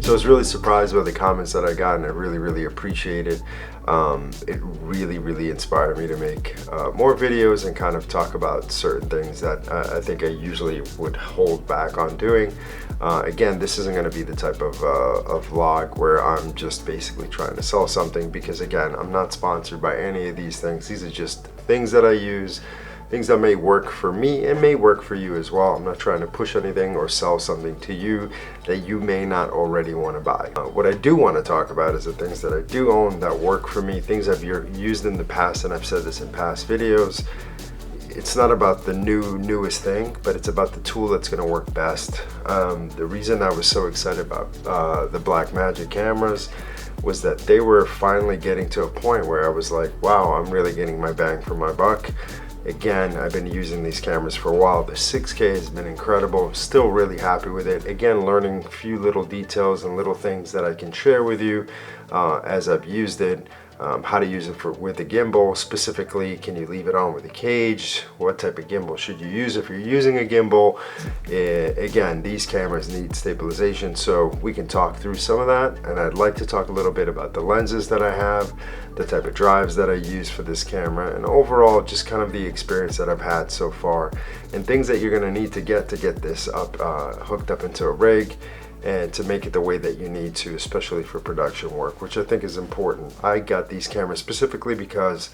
So I was really surprised by the comments that I got, and I really appreciate it. It really inspired me to make more videos and kind of talk about certain things that I think I usually would hold back on doing. Again, this isn't going to be the type of vlog where I'm just basically trying to sell something, because again, I'm not sponsored by any of these things. These are just things that I use, things that may work for me and may work for you as well. I'm not trying to push anything or sell something to you that you may not already want to buy. What I do want to talk about is the things that I do own that work for me, things I've used in the past, and I've said this in past videos. It's not about the newest thing, but it's about the tool that's going to work best. The reason I was so excited about the Blackmagic cameras was that they were finally getting to a point where I was like, wow, I'm really getting my bang for my buck. Again, I've been using these cameras for a while. The 6K has been incredible. Still really happy with it. Again, learning a few little details and little things that I can share with you as I've used it. How to use it with the gimbal. Specifically, can you leave it on with a cage? What type of gimbal should you use if you're using a gimbal? Again, these cameras need stabilization, so we can talk through some of that. And I'd like to talk a little bit about the lenses that I have, the type of drives that I use for this camera, and overall just kind of the experience that I've had so far, and things that you're going to need to get this up hooked up into a rig, and to make it the way that you need to, especially for production work, which I think is important. I got these cameras specifically because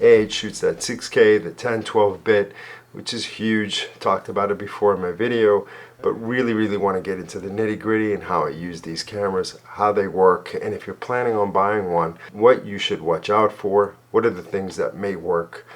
it shoots that 6K, the 10-12 bit, which is huge. Talked about it before in my video, but really want to get into the nitty-gritty and how I use these cameras, how they work, and if you're planning on buying one, what you should watch out for, what are the things that may work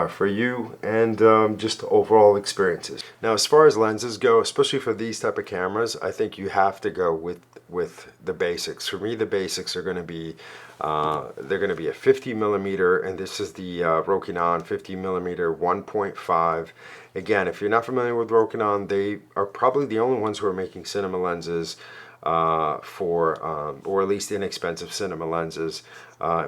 for you, and just overall experiences. Now, as far as lenses go, especially for these type of cameras, I think you have to go with the basics. For me, the basics are going to be they're going to be a 50mm, and this is the Rokinon 50mm 1.5. Again, if you're not familiar with Rokinon, they are probably the only ones who are making cinema lenses or at least inexpensive cinema lenses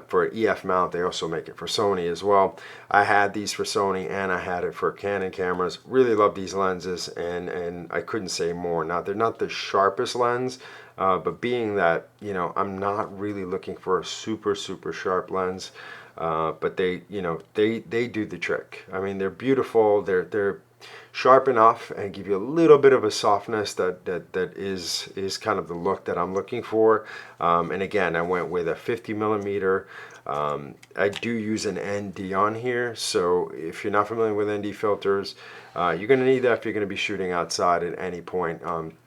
for EF mount. They also make it for Sony as well. I had these for Sony and I had it for Canon cameras. Really love these lenses, and I couldn't say more. Now, they're not the sharpest lens, but being that, you know, I'm not really looking for a super sharp lens, but they, you know, they do the trick. I mean, they're beautiful. They're sharp enough and give you a little bit of a softness that is kind of the look that I'm looking for. And again, I went with a 50mm. I do use an ND on here, so if you're not familiar with ND filters, you're going to need that if you're going to be shooting outside at any point.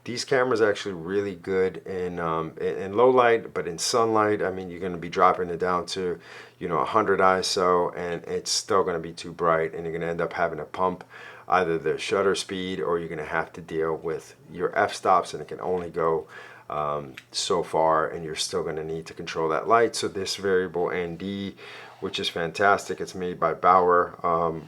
These cameras are actually really good in low light, but in sunlight, I mean, you're going to be dropping it down to, you know, 100 ISO, and it's still going to be too bright, and you're going to end up having to pump either the shutter speed, or you're going to have to deal with your f-stops, and it can only go so far, and you're still going to need to control that light. So this variable ND, which is fantastic, it's made by Bauer.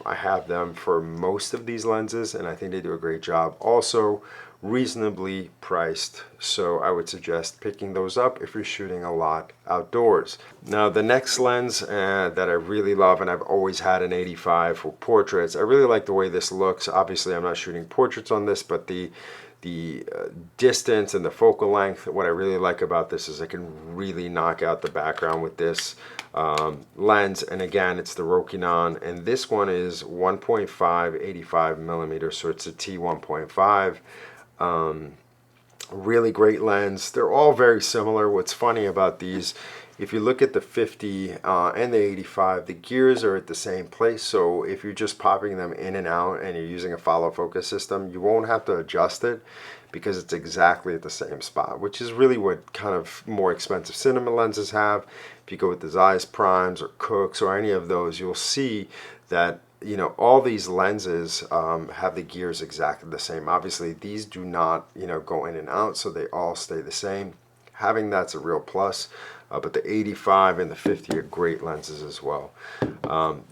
I have them for most of these lenses, and I think they do a great job. Also reasonably priced, so I would suggest picking those up if you're shooting a lot outdoors. Now, the next lens that I really love, and I've always had an 85 for portraits. I really like the way this looks. Obviously, I'm not shooting portraits on this, but the distance and the focal length, what I really like about this is I can really knock out the background with this lens. And again, it's the Rokinon, and this one is 1.5 85mm, so it's a T1.5. Really great lens. They're all very similar. What's funny about these, if you look at the 50 and the 85, the gears are at the same place. So if you're just popping them in and out and you're using a follow focus system, you won't have to adjust it because it's exactly at the same spot, which is really what kind of more expensive cinema lenses have. If you go with the Zeiss Primes or Cooks or any of those, you'll see that, you know, all these lenses have the gears exactly the same. Obviously, these do not, you know, go in and out, so they all stay the same. Having that's a real plus. But the 85 and the 50 are great lenses as well.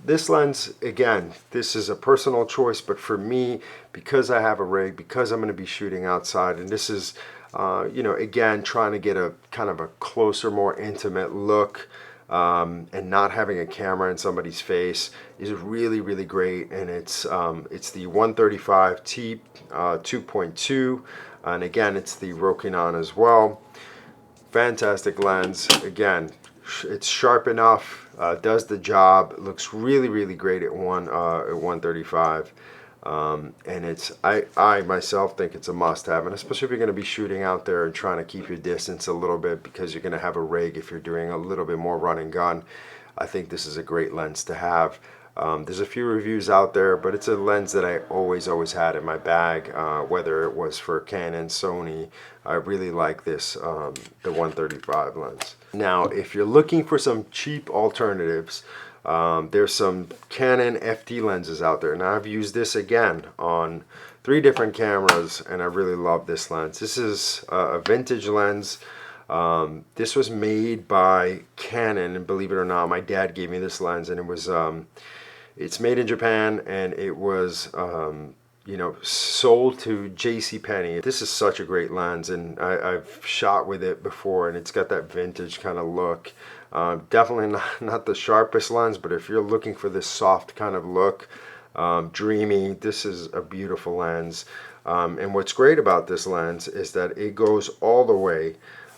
This lens, again, this is a personal choice, but for me, because I have a rig, because I'm going to be shooting outside, and this is, you know, again, trying to get a kind of a closer, more intimate look, and not having a camera in somebody's face is really great. And it's the 135T 2.2, and again, it's the Rokinon as well. Fantastic lens. Again, it's sharp enough, does the job, looks really, really great at 135. And I myself think it's a must-have, and especially if you're going to be shooting out there and trying to keep your distance a little bit, because you're going to have a rig if you're doing a little bit more run and gun. I think this is a great lens to have. There's a few reviews out there, but it's a lens that I always had in my bag, whether it was for Canon, Sony. I really like this, the 135 lens. Now, if you're looking for some cheap alternatives, there's some Canon FD lenses out there. Now, I've used this again on 3 different cameras, and I really love this lens. This is a vintage lens. This was made by Canon, and believe it or not, my dad gave me this lens, and it was it's made in Japan, and it was you know, sold to JCPenney. This is such a great lens, and I've shot with it before, and it's got that vintage kind of look. Definitely not the sharpest lens, but if you're looking for this soft kind of look, dreamy, this is a beautiful lens. And what's great about this lens is that it goes all the way,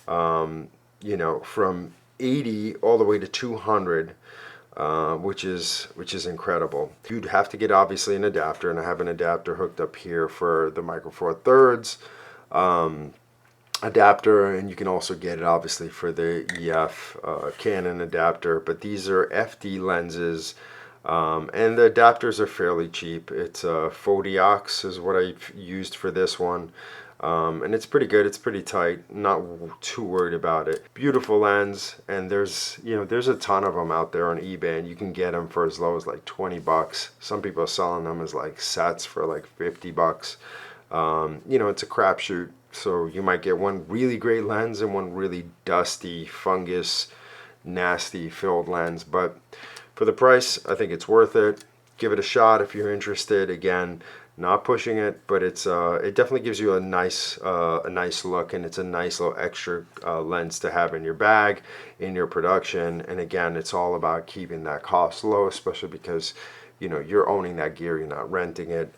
you know, from 80 all the way to 200. Which is incredible. You'd have to get obviously an adapter, and I have an adapter hooked up here for the Micro Four Thirds adapter, and you can also get it obviously for the EF Canon adapter. But these are FD lenses, and the adapters are fairly cheap. It's Fodiox is what I've used for this one. And it's pretty good. It's pretty tight. Not too worried about it. Beautiful lens, and there's a ton of them out there on eBay, and you can get them for as low as like 20 bucks. Some people are selling them as like sets for like 50 bucks. You know, it's a crapshoot. So you might get one really great lens and one really dusty, fungus, nasty filled lens. But for the price, I think it's worth it. Give it a shot if you're interested. Again, not pushing it, but it's it definitely gives you a nice look, and it's a nice little extra lens to have in your bag, in your production. And again, it's all about keeping that cost low, especially because, you know, you're owning that gear, you're not renting it.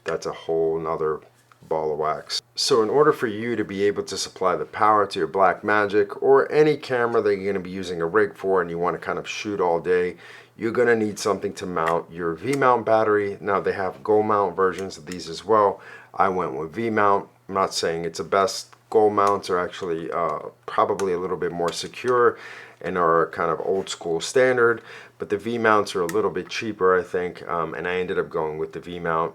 That's a whole nother ball of wax. So in order for you to be able to supply the power to your Blackmagic or any camera that you're going to be using a rig for, and you want to kind of shoot all day, you're going to need something to mount your V-mount battery. Now, they have gold mount versions of these as well. I went with V-mount. I'm not saying it's the best. Gold mounts are actually probably a little bit more secure and are kind of old school standard, but the V-mounts are a little bit cheaper, I think, and I ended up going with the V-mount.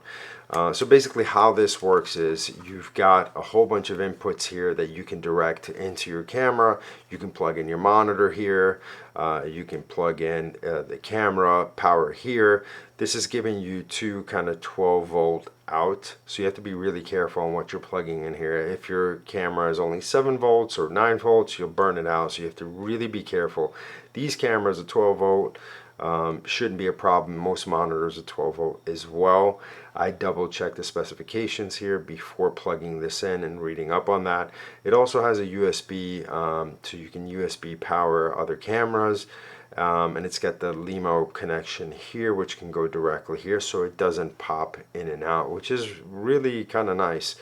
So basically how this works is you've got a whole bunch of inputs here that you can direct into your camera. You can plug in your monitor here. You can plug in the camera power here. This is giving you 2 kind of 12 volt out, so you have to be really careful on what you're plugging in here. If your camera is only 7 volts or 9 volts, you'll burn it out, so you have to really be careful. These cameras are 12 volt. Shouldn't be a problem. Most monitors are 12 volt as well. I double check the specifications here before plugging this in and reading up on that. It also has a USB, so you can USB power other cameras, and it's got the LEMO connection here, which can go directly here, so it doesn't pop in and out, which is really kind of nice.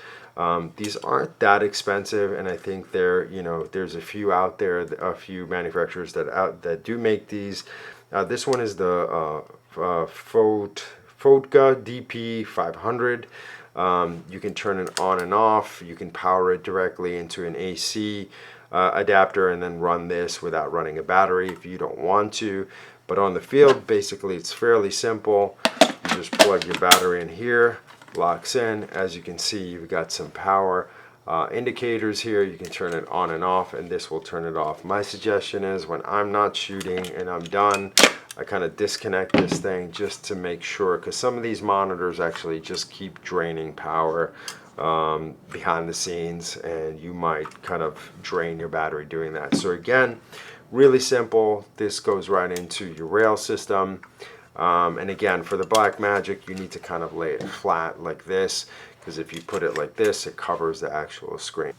These aren't that expensive, and I think there's a few out there, a few manufacturers that do make these. This one is the Fodka DP500. You can turn it on and off. You can power it directly into an AC adapter and then run this without running a battery if you don't want to. But on the field, basically, it's fairly simple. You just plug your battery in here, locks in. As you can see, you've got some power indicators here. You can turn it on and off, and this will turn it off. My suggestion is when I'm not shooting and I'm done, I kind of disconnect this thing just to make sure, because some of these monitors actually just keep draining power behind the scenes, and you might kind of drain your battery doing that. So again, really simple. This goes right into your rail system. And again, for the Blackmagic, you need to kind of lay it flat like this, because if you put it like this, it covers the actual screen.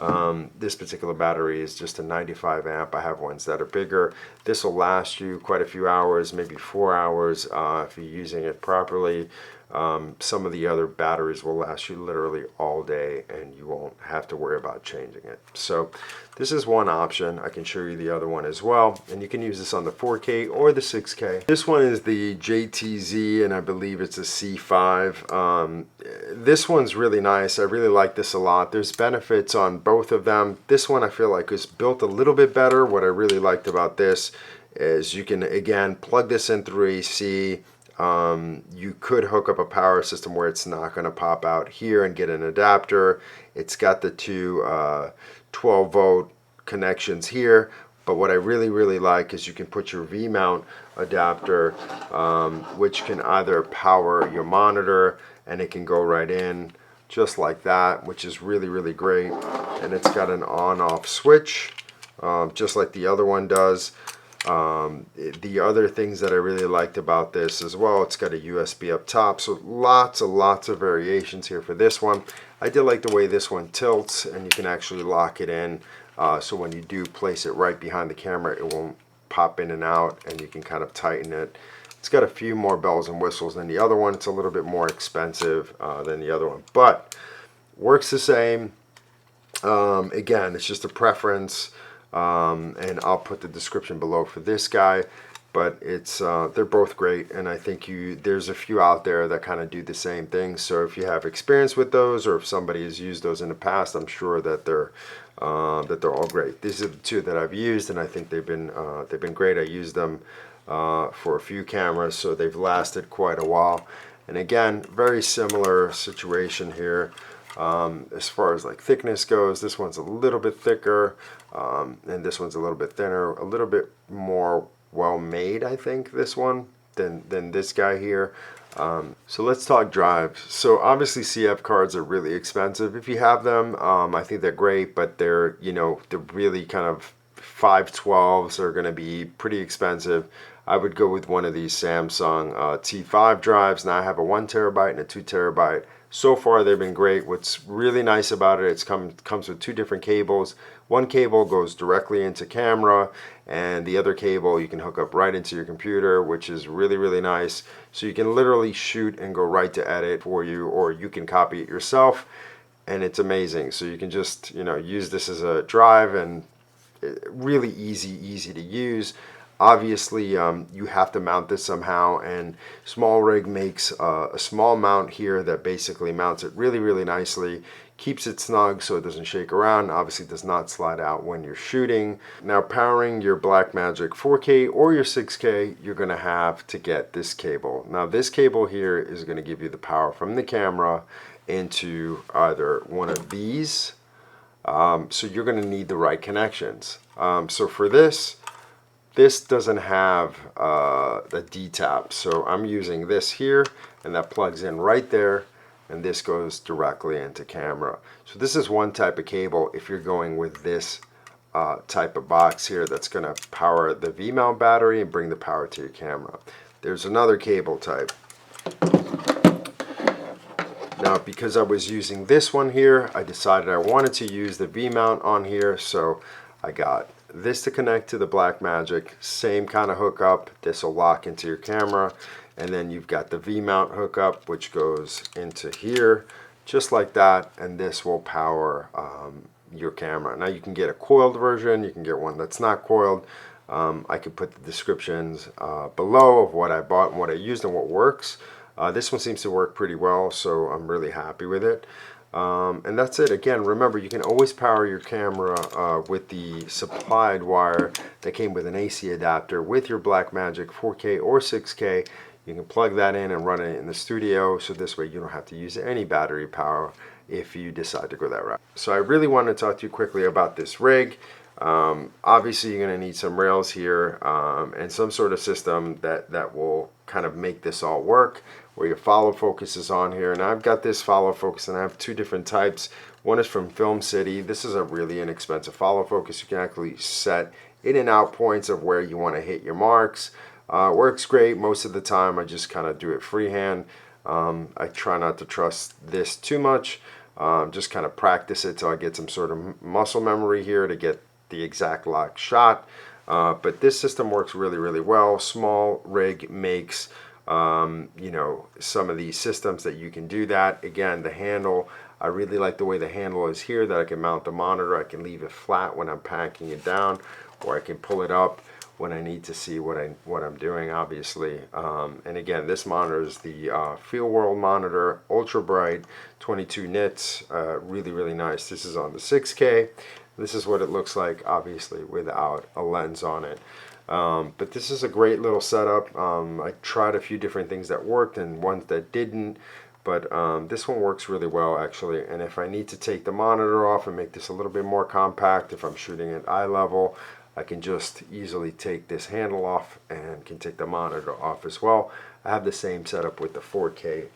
This particular battery is just a 95 amp. I have ones that are bigger. This will last you quite a few hours, maybe 4 hours if you're using it properly. Some of the other batteries will last you literally all day and you won't have to worry about changing it. So this is one option. I can show you the other one as well, and you can use this on the 4K or the 6K. This one is the JTZ, and I believe it's a C5. This one's really nice. I really like this a lot. There's benefits on both of them. This one I feel like is built a little bit better. What I really liked about this is you can, again, plug this in through AC. You could hook up a power system where it's not going to pop out here and get an adapter. It's got the two 12-volt connections here, but what I really like is you can put your V-mount adapter, which can either power your monitor, and it can go right in just like that, which is really great. And it's got an on-off switch, just like the other one does. The other things that I really liked about this as well, it's got a USB up top, so lots of variations here for this one. I did like the way this one tilts, and you can actually lock it in, so when you do place it right behind the camera, it won't pop in and out, and you can kind of tighten it. It's got a few more bells and whistles than the other one. It's a little bit more expensive than the other one, but works the same. Again, it's just a preference. And I'll put the description below for this guy, but it's they're both great, and I think there's a few out there that kind of do the same thing. So if you have experience with those, or if somebody has used those in the past, I'm sure that they're all great. These are the two that I've used, and I think they've been great. I used them for a few cameras, so they've lasted quite a while. And again, very similar situation here. As far as like thickness goes, this one's a little bit thicker, and this one's a little bit thinner, a little bit more well made, I think, this one than this guy here. So let's talk drives. So obviously CF cards are really expensive. If you have them, I think they're great, but they're really kind of 512s are going to be pretty expensive. I would go with one of these Samsung T5 drives. Now I have a 1 terabyte and a 2 terabyte. So far they've been great. What's really nice about it, comes with two different cables. One cable goes directly into camera, and the other cable you can hook up right into your computer, which is really nice. So you can literally shoot and go right to edit for you, or you can copy it yourself, and it's amazing. So you can just use this as a drive, and really easy to use. Obviously, you have to mount this somehow, and Small Rig makes a small mount here that basically mounts it really nicely, keeps it snug so it doesn't shake around, obviously does not slide out when you're shooting. Now, powering your Blackmagic 4K or your 6K, you're going to have to get this cable. Now, this cable here is going to give you the power from the camera into either one of these, so you're going to need the right connections. So for this doesn't have the D-tap, so I'm using this here, and that plugs in right there, and this goes directly into camera. So this is one type of cable if you're going with this type of box here that's going to power the V-mount battery and bring the power to your camera. There's another cable type. Now, because I was using this one here, I decided I wanted to use the V-mount on here, so I got this to connect to the Blackmagic, same kind of hookup. This will lock into your camera, and then you've got the V-mount hookup, which goes into here, just like that, and this will power your camera. Now, you can get a coiled version, you can get one that's not coiled. I could put the descriptions below of what I bought and what I used and what works. This one seems to work pretty well, so I'm really happy with it. And that's it. Again, remember, you can always power your camera with the supplied wire that came with an AC adapter with your Blackmagic 4K or 6K. You can plug that in and run it in the studio, so this way you don't have to use any battery power if you decide to go that route. So I really want to talk to you quickly about this rig. Obviously you're going to need some rails here, and some sort of system that will kind of make this all work, where your follow focus is on here. And I've got this follow focus, and I have two different types. One is from Film City. This is a really inexpensive follow focus. You can actually set in and out points of where you want to hit your marks. Works great most of the time. I just kind of do it freehand. I try not to trust this too much. Just kind of practice it till I get some sort of muscle memory here to get the exact lock shot. But this system works really well. Small Rig makes you know, some of these systems that you can do that. Again, the handle, I really like the way the handle is here, that I can mount the monitor. I can leave it flat when I'm packing it down, or I can pull it up when I need to see what I'm doing, obviously. And again, this monitor is the Field World monitor, ultra bright, 22 nits, really, really nice. This is on the 6K. This is what it looks like, obviously, without a lens on it. But this is a great little setup. I tried a few different things that worked and ones that didn't, but this one works really well, actually. And if I need to take the monitor off and make this a little bit more compact, if I'm shooting at eye level, I can just easily take this handle off and can take the monitor off as well. I have the same setup with the 4K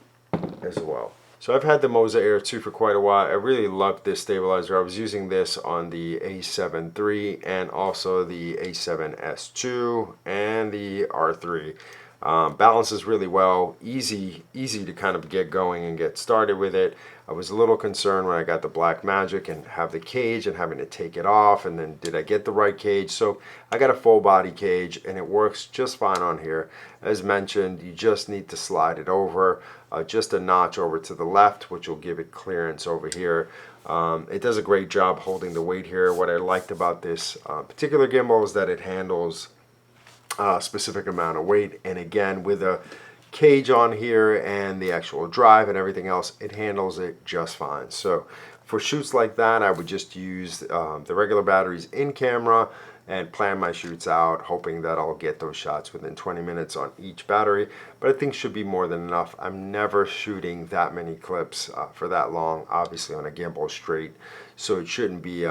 as well. So I've had the Moza Air 2 for quite a while. I really loved this stabilizer. I was using this on the A7 III and also the A7S2 and the R3. Balances really well, easy to kind of get going and get started with it. I was a little concerned when I got the Blackmagic and have the cage and having to take it off, and then did I get the right cage? So I got a full body cage and it works just fine on here. As mentioned, you just need to slide it over just a notch over to the left, which will give it clearance over here. It does a great job holding the weight here. What I liked about this particular gimbal is that it handles specific amount of weight, and again, with a cage on here and the actual drive and everything else, it handles it just fine. So for shoots like that, I would just use the regular batteries in camera and plan my shoots out, hoping that I'll get those shots within 20 minutes on each battery, but I think should be more than enough. I'm never shooting that many clips for that long, obviously on a gimbal straight, so it shouldn't be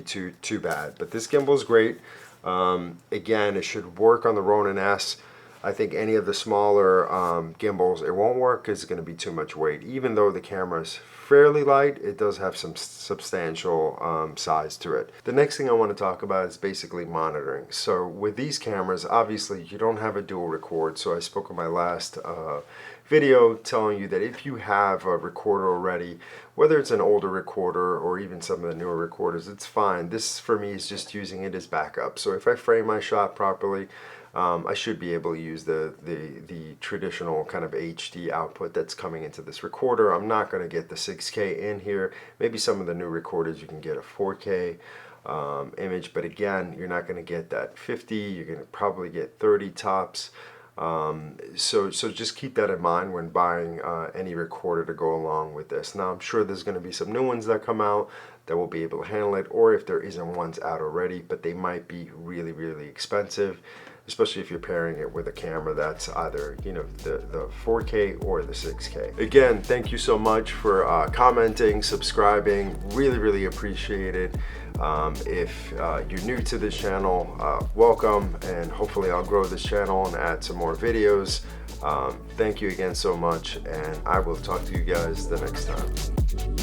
too bad. But this gimbal is great. Again, it should work on the Ronin S. I think any of the smaller gimbals, it won't work because it's going to be too much weight. Even though the camera is fairly light, it does have some substantial size to it. The next thing I want to talk about is basically monitoring. So with these cameras, obviously you don't have a dual record. So I spoke in my last video telling you that if you have a recorder already, whether it's an older recorder or even some of the newer recorders, it's fine. This for me is just using it as backup. So if I frame my shot properly, I should be able to use the traditional kind of HD output that's coming into this recorder. I'm not going to get the 6K in here. Maybe some of the new recorders you can get a 4K image, but again, you're not going to get that 50. You're going to probably get 30 tops. So just keep that in mind when buying any recorder to go along with this. Now I'm sure there's going to be some new ones that come out that will be able to handle it, or if there isn't ones out already, but they might be really, really expensive, especially if you're pairing it with a camera that's either, you know, the 4K or the 6K. Again, thank you so much for commenting, subscribing, really appreciate it. If you're new to this channel, welcome, and hopefully I'll grow this channel and add some more videos. Thank you again so much, and I will talk to you guys the next time.